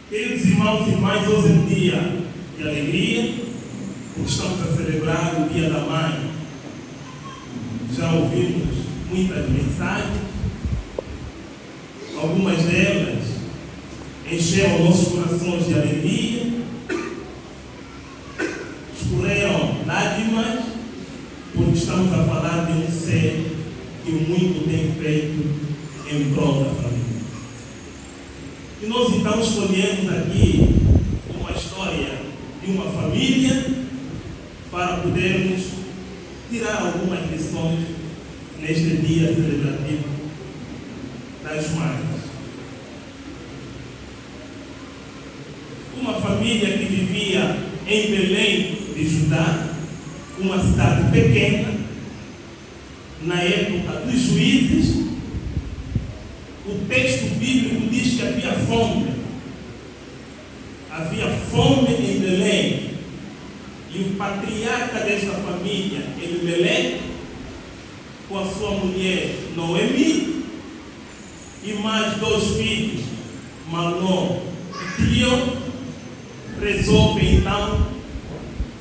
Queridos irmãos e irmãs, hoje é um dia de alegria, porque estamos a celebrar o Dia da Mãe. Já ouvimos muitas mensagens, algumas delas encheram nossos corações de alegria, escorreram lágrimas, porque estamos a falar de um ser que muito tem feito em prol da família. E nós então escolhemos aqui uma história de uma família para podermos tirar algumas lições neste dia celebrativo das mães. Uma família que vivia em Belém de Judá, uma cidade pequena, na época dos juízes. O texto bíblico diz que havia fome. Havia fome em Belém. E o patriarca desta família, Elimelec, com a sua mulher Noemi, e mais 2 filhos, Malom e Quilion, resolvem então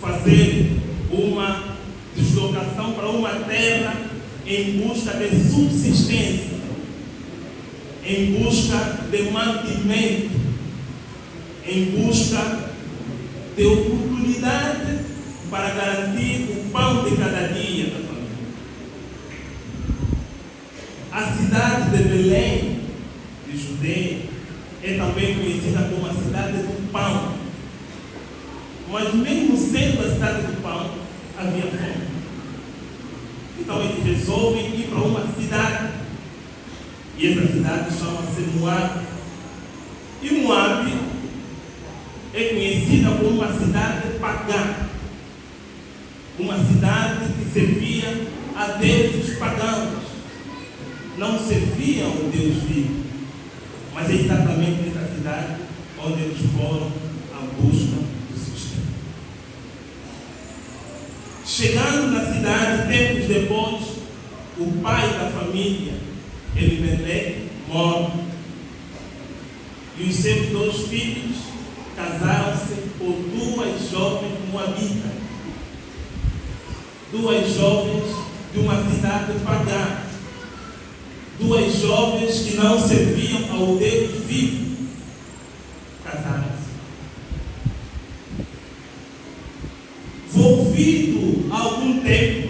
fazer uma deslocação para uma terra em busca de subsistência, em busca de mantimento, em busca de oportunidade para garantir o pão de cada dia da família. A cidade de Belém, de Judeia, é também conhecida como a cidade do pão. Mas mesmo sendo a cidade do pão, havia fome. Então eles resolvem ir para uma cidade. E essa cidade chama-se Moabe. E Moabe é conhecida como uma cidade pagã. Uma cidade que servia a deuses pagãos. Não serviam o Deus vivo. Mas é exatamente nessa cidade onde eles foram à busca do sustento. Chegando na cidade, tempos depois, o pai da família, Elimelec, morre. E os seus 2 filhos casaram-se por 2 jovens moabitas. 2 jovens de uma cidade pagã. 2 jovens que não serviam ao Deus vivo. Casaram-se. Volvido a algum tempo,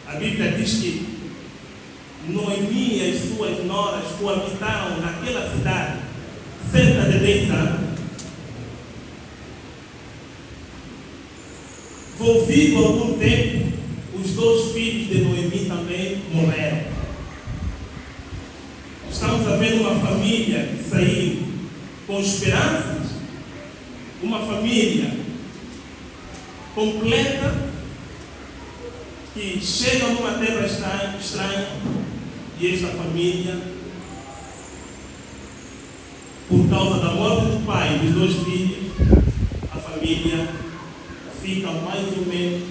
a Bíblia diz que Noemi e as suas noras coabitaram naquela cidade cerca de 10 anos. Volvido algum tempo, os 2 filhos de Noemi também morreram. Estamos a ver uma família que saiu com esperanças, uma família completa, que chega numa terra estranha, e esta família, por causa da morte do pai e dos 2 filhos, a família fica mais ou menos.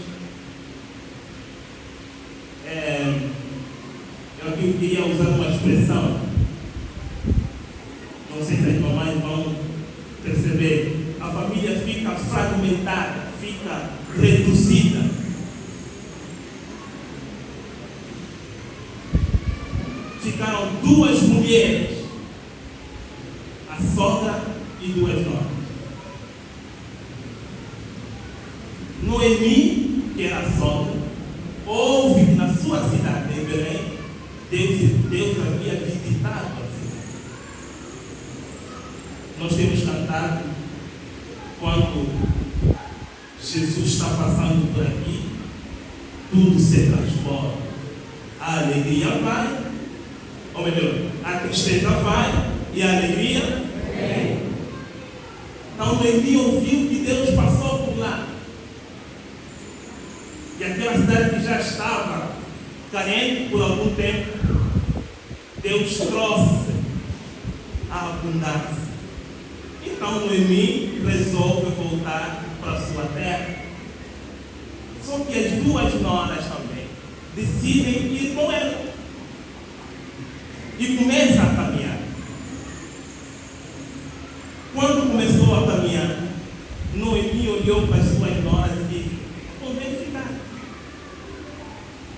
Eu aqui queria usar uma expressão, não sei se as mamães vão perceber, a família fica fragmentada, fica reduzida. Ficaram 2 mulheres, a sogra e 2 noras. Noemi, que era a sogra, ouve que na sua cidade, em Belém, Deus havia visitado a cidade. Nós temos cantado quando Jesus está passando por aqui, tudo se transforma. A alegria vai, ou melhor, a tristeza vai e a alegria vem. Então Noemi ouviu que Deus passou por lá. E aquela cidade que já estava carente por algum tempo, Deus trouxe a abundância. Então Noemi resolve voltar para a sua terra. Só que as 2 noras também decidem ir com ela. E começa a caminhar. começou a caminhar, Noemi olhou para as suas noras e disse: convém ficar.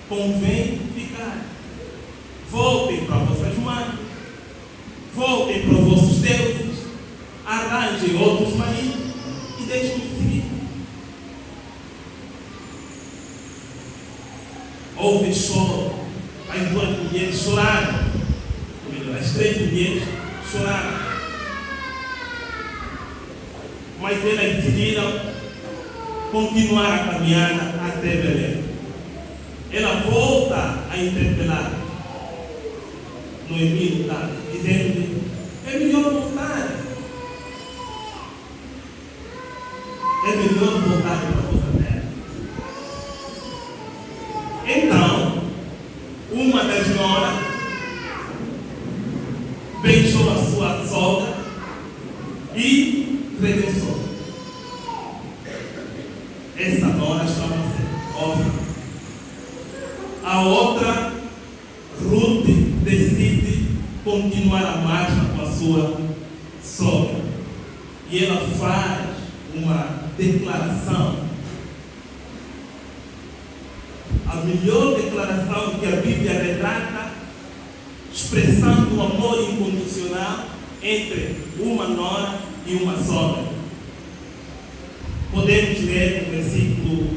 Convém ficar. Voltem para vossas mães. Voltem para os vossos deuses. Arranjem outros maridos e deixem-me seguir. Houve choro. As duas mulheres choraram. Ou melhor, as três mulheres choraram. Mas elas decidiram continuar a caminhada até Belém. Ela volta a interpelar Noemi, dizendo-lhe: é melhor voltar. É melhor voltar para a vossa terra. Então, uma das noras beijou a sua sogra e regressou. Essa nora chama-se Orfa. A outra, Ruth, decide continuar a marcha com a sua sogra. E ela faz uma declaração. A melhor declaração que a Bíblia retrata, expressando o amor incondicional entre uma nora e uma sogra. Podemos ler no versículo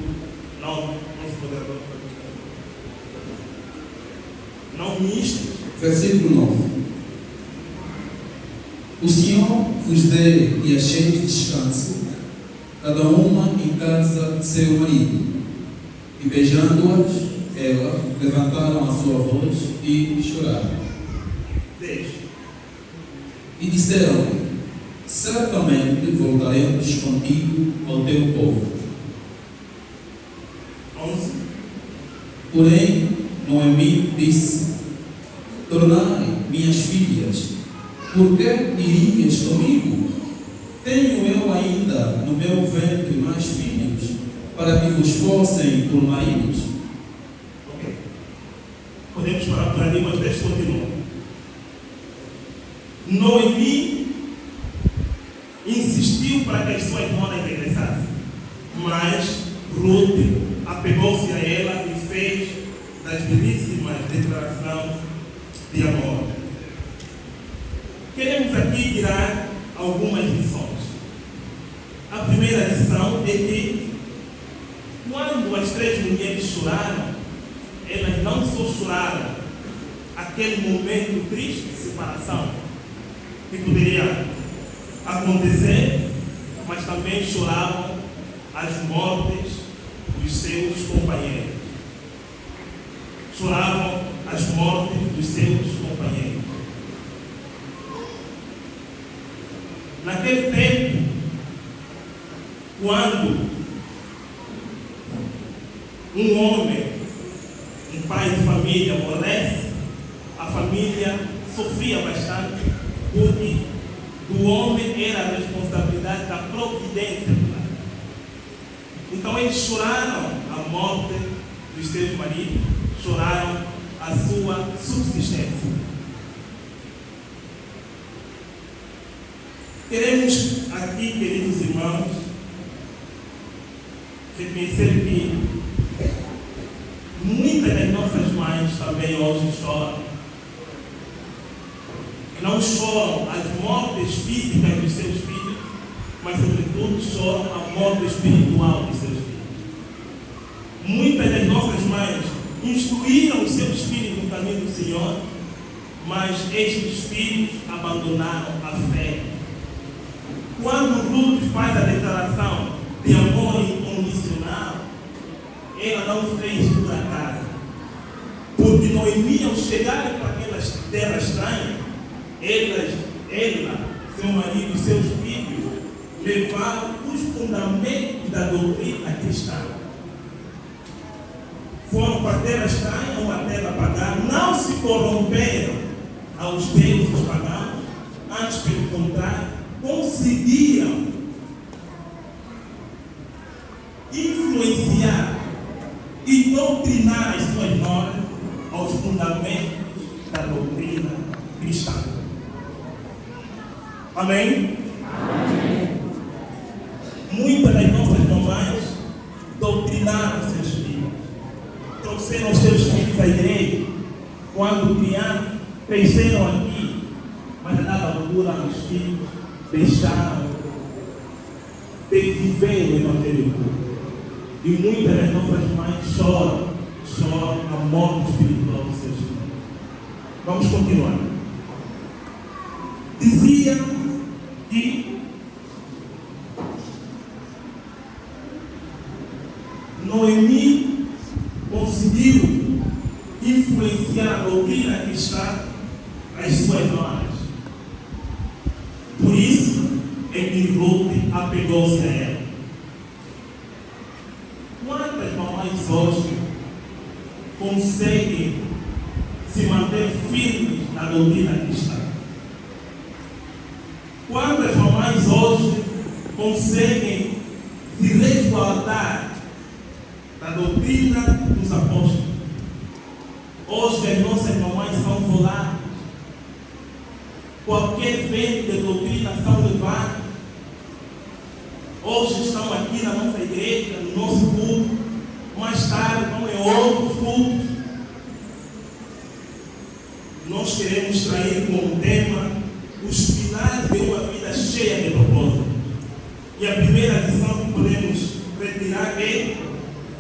9. Não misto. Versículo 9. O Senhor vos dê e achei de descanso, cada uma em casa de seu marido. E beijando-as, elas levantaram a sua voz e choraram. Deixe. E disseram-lhe: certamente voltaremos contigo ao teu povo. 11. Porém, Noemi disse: tornai, minhas filhas, por que irias comigo? Tenho eu ainda no meu ventre mais filhos, para que vos fossem por maridos. Ok. Podemos parar por ali, mas deixa eu continuar. Noemi insistiu para que as suas noras regressassem, mas Ruth apegou-se a ela e fez das belíssimas declarações de amor. Queremos aqui tirar algumas lições. A primeira lição é que quando as três mulheres choraram, elas não só choraram aquele momento triste de separação que poderia acontecer, mas também choravam as mortes dos seus companheiros. Choravam as mortes dos seus companheiros. Naquele tempo, quando um homem, um pai de família morresse, a família sofria bastante, porque do homem era a responsabilidade da providência do lar. Então eles choraram a morte dos seus maridos, choraram a sua subsistência. Queremos aqui, queridos irmãos, reconhecer que muitas das nossas mães também hoje choram. Não choram as mortes físicas dos seus filhos, mas sobretudo choram a morte espiritual dos seus filhos. Muitas das nossas mães instruíram os seus filhos no caminho do Senhor, mas estes filhos abandonaram a fé. Quando Ruth faz a declaração de amor incondicional, ela não fez por acaso. Porque Noemi, ao chegar para aquelas terras estranhas, ela, seu marido e seus filhos levaram os fundamentos da doutrina cristã. Foram para a terra estranha, uma terra pagã, não se corromperam aos deuses pagãos, antes, pelo contrário, conseguiram influenciar e doutrinar as suas noras aos fundamentos da doutrina cristã. Amém? Amém. muitas das nossas mamães doutrinaram seus filhos, trouxeram os seus filhos à igreja, quando crianças, cresceram aqui, mas a dada altura os filhos deixaram de viver o evangelho puro. E muitas das nossas mães choram a morte espiritual dos seus filhos. Vamos continuar. Dizia que Noemi conseguiu influenciar a doutrina cristã às suas noras. Por isso é que Ruth apegou-se a ela. Quantas mamães hoje conseguem se manter firmes na doutrina cristã? Quantas mamães hoje conseguem se resguardar da doutrina dos apóstolos? Hoje as nossas mamães são voláteis. Qualquer vento de doutrina são levados. Hoje estão aqui na nossa igreja, no nosso culto. Mais tarde vão em outros cultos. Nós queremos trazer como tema os pilares de uma vida cheia de propósito. E a primeira lição que podemos retirar é: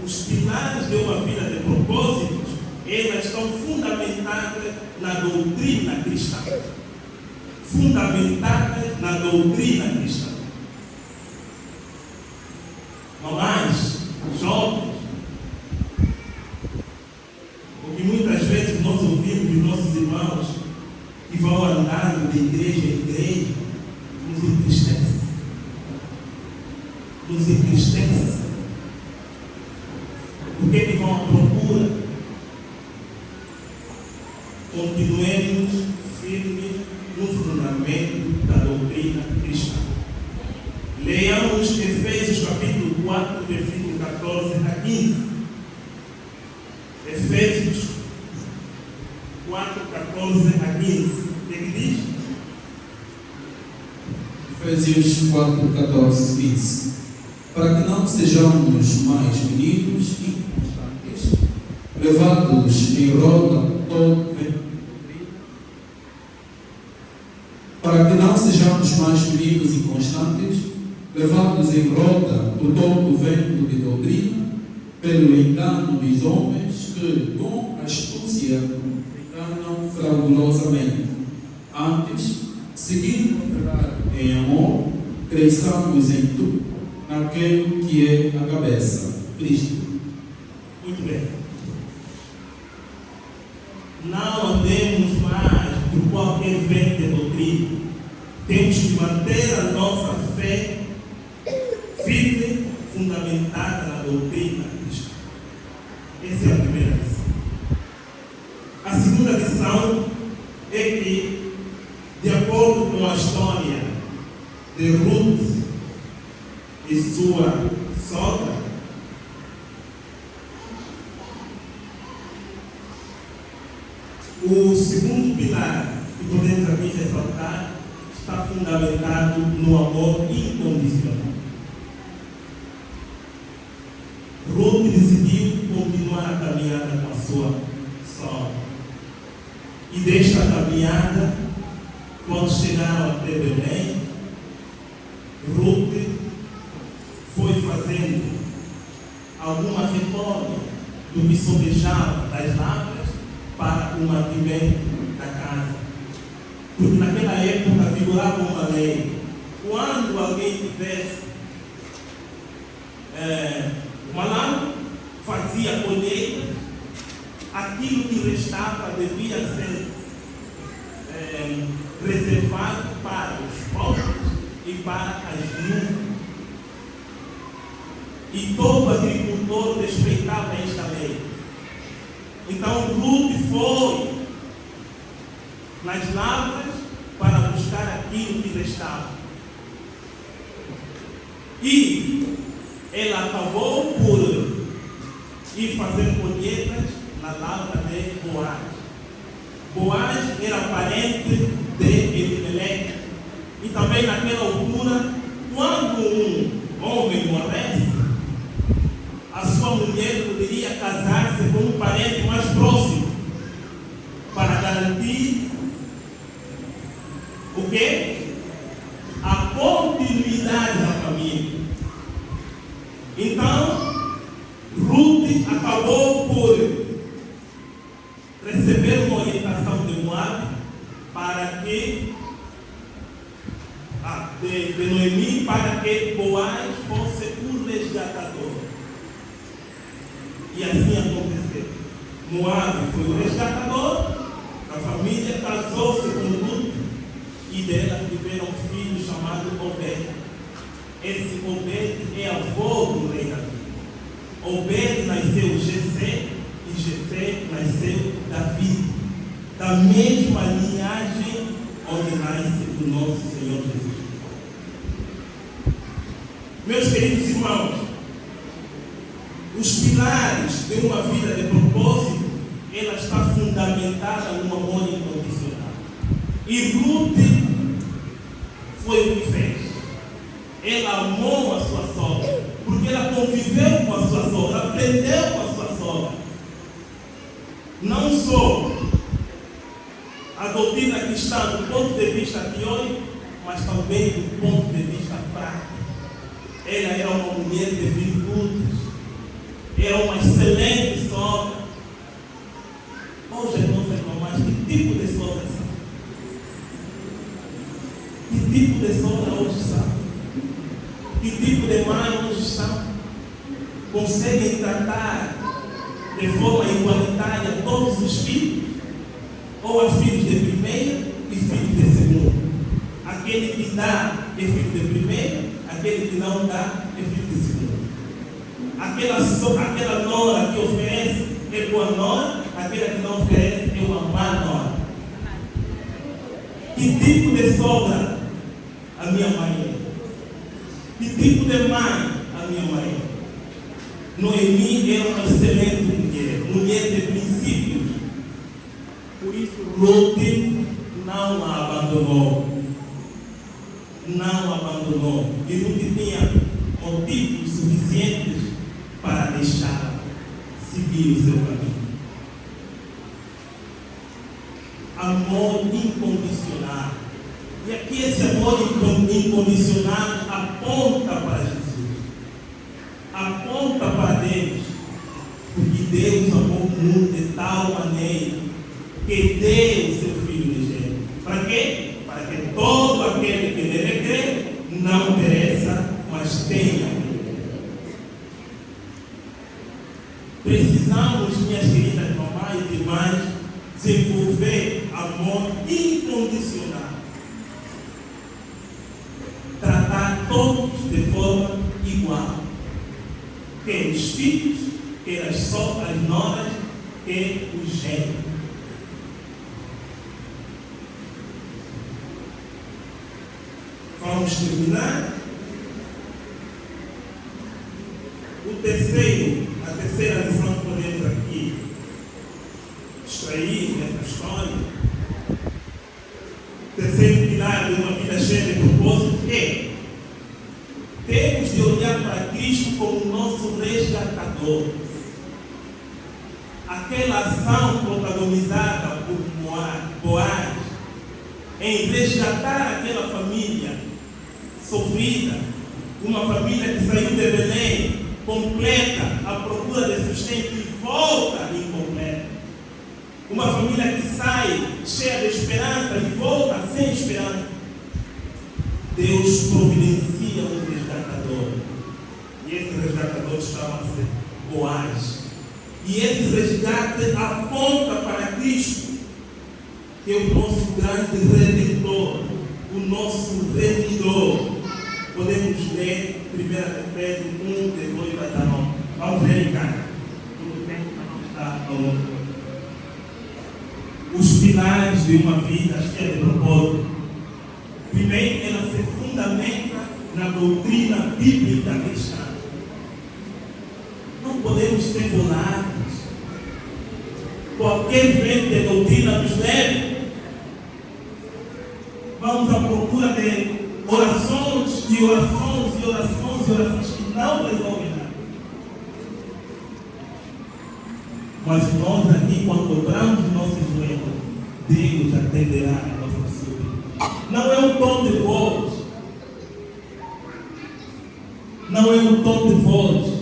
os pilares de uma vida de propósitos, elas estão fundamentadas na doutrina cristã. Fundamentadas na doutrina cristã. Mamães, jovens, porque muitas vezes nós ouvimos de nossos irmãos que vão andando de igreja em igreja, nos entristece. Nos entristece. Por que vão à procura? Continuemos firmes no fundamento da doutrina cristã. Leiamos Efésios capítulo 4, versículo 14 a 15. Efésios 4, 14 a 15. O que diz? Efésios 4, 14, 15. Para que não sejamos mais meninos inconstantes, levados em rota todo vento. Para que não sejamos mais meninos inconstantes, levados em rota por todo o vento de doutrina, pelo engano dos homens que, com astúcia, enganam fraudulosamente. Antes, seguindo a verdade em amor, cresçamos em tudo naquele que é a cabeça, Cristo. Muito bem. Não andemos mais por qualquer vento de doutrina. Temos que manter a nossa fé firme, fundamentada na doutrina cristã. Essa é a primeira lição. A segunda lição é que, de acordo com a história de Ruth e sua sogra, o segundo pilar que podemos aqui ressaltar está fundamentado no amor incondicional. Ruth decidiu continuar a caminhada com a sua sogra. E desta caminhada, quando chegaram até Belém, Ruth foi fazendo alguma reforma do que sobejava das lavras para o mantimento da casa. Porque naquela época figurava uma lei. Quando alguém tivesse uma lavra, fazia colheita, aquilo que restava devia ser reservado para os pobres e para as viúvas. E todo agricultor respeitava esta lei. Então Ruth foi nas lavras para buscar aquilo que restava. E ela acabou por ir fazer colheitas na lavra de Boaz. Boaz era parente de Elimelec. E também naquela altura, quando um homem morresse, a sua mulher poderia casar-se com um parente mais próximo para garantir o quê? A continuidade da família. Então, Ruth acabou por receber uma orientação de Moab para que de Noemi, para que Boaz fosse o resgatador. E assim aconteceu. Moab foi o resgatador, a família casou-se com Ruth e dela tiveram um filho chamado Obed. Esse Obed é avô do rei Davi. Obed nasceu Jessé e Jessé nasceu Davi, da mesma linhagem onde nasce o nosso Senhor Jesus. Meus queridos irmãos, os pilares de uma vida de propósito, ela está fundamentada no amor incondicional. E Ruth foi o que fez. Ela amou a sua sogra, porque ela conviveu com a sua sogra, aprendeu com a sua sogra. Não só a doutrina cristã do ponto de vista teórico, mas também do ponto de vista prático. Ela era uma mulher de virtudes, era uma excelente sogra. Hoje, irmãos e irmãs, que tipo de sogra são? Que tipo de sogra hoje são? Que tipo de mãe hoje são? Conseguem tratar de forma igualitária todos os filhos? Ou há filhos de primeira e filhos de segunda? Aquele que dá é filho de primeira, aquele que não dá é filho de segunda. Aquela nora que oferece é boa nora, aquela que não oferece é uma má nora. Que tipo de sogra a minha mãe é? Que tipo de mãe a minha mãe é? Noemi era uma excelente mulher, mulher de princípios. Por isso, Ruth não a abandonou. Não a abandonou. E Ruth tinha motivos suficientes para deixá-la seguir o seu caminho. Amor incondicional. E aqui esse amor incondicional aponta para Jesus. Aponta para Deus. Porque Deus amou o mundo de tal maneira que deu o seu Filho unigênito. Para quê? Para que todo aquele que nele crê não pereça, mas tenha vida. Precisamos, minhas queridas mamães e irmãs, desenvolver amor incondicional. Tratar todos de forma igual. Quer os filhos, quer as sogras, noras, quer os genros. Vamos terminar. A terceira lição que podemos aqui extrair nessa história, o terceiro pilar de uma vida cheia de propósito é: temos de olhar para Cristo como nosso resgatador. Aquela ação protagonizada por Boaz em resgatar aquela família sofrida, uma família que saiu de Belém completa à procura de sustento e volta incompleta. Uma família que sai cheia de esperança e volta sem esperança. Deus providencia um resgatador. E esse resgatador chama-se Boaz. E esse resgate aponta para Cristo, que é o nosso grande redentor, o nosso remidor. Podemos ler 1 Pedro 1, 18 a 19. Vamos ler em casa. Tudo bem? Está ao longo. Os pilares de uma vida cheia de propósito. Primeiro, ela se fundamenta na doutrina bíblica cristã. Não podemos ser volados. Qualquer vento de doutrina nos leve. Vamos à procura de orações jejums e orações que não resolvem nada. Mas nós aqui, quando dobramos o nosso joelho, Deus atenderá a nossa pessoa. Não é um tom de voz. Não é um tom de voz.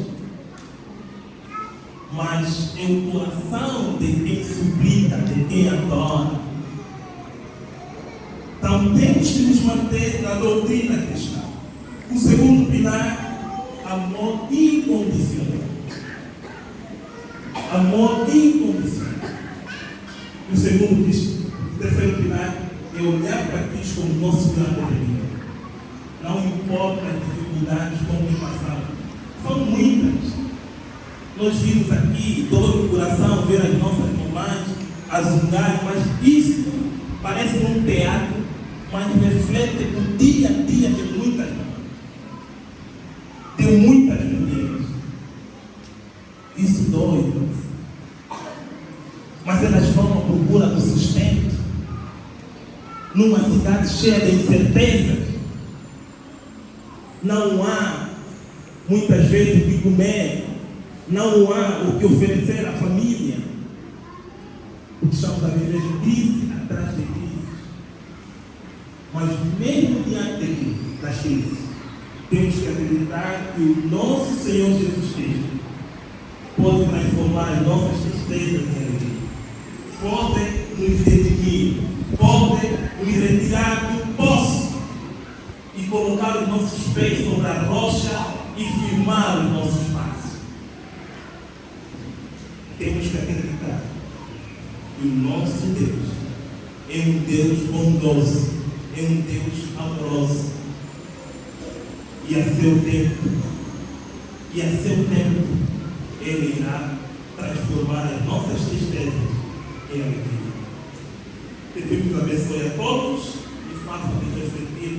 Mas é o coração de quem suplica, de quem adora. Então temos que nos manter na doutrina cristã. O segundo pilar, amor incondicional. Amor incondicional. O terceiro pilar é olhar para Cristo como nosso grande inimigo. Não importa as dificuldades como que passamos. São muitas. Nós vimos aqui, dor no coração, ver as nossas mamães a zungar, mas isso parece um teatro, mas reflete o dia a dia de muitas mamães, de muitas mulheres. Isso dói. Mas elas vão à procura do sustento numa cidade cheia de incertezas. Não há muitas vezes o que comer, não há o que oferecer à família. Porque estamos a viver de crise atrás de crise. Mas mesmo diante das crises, temos que acreditar que o nosso Senhor Jesus Cristo pode transformar as nossas tristezas em alegria. Pode nos redimir, pode nos retirar do poço e colocar os nossos pés sobre a rocha e firmar os nossos passos. Temos que acreditar que o nosso Deus é um Deus bondoso, é um Deus amoroso. E a seu tempo, Ele irá transformar as nossas tristezas em alegria. Que Deus abençoe a todos e faça-nos refletir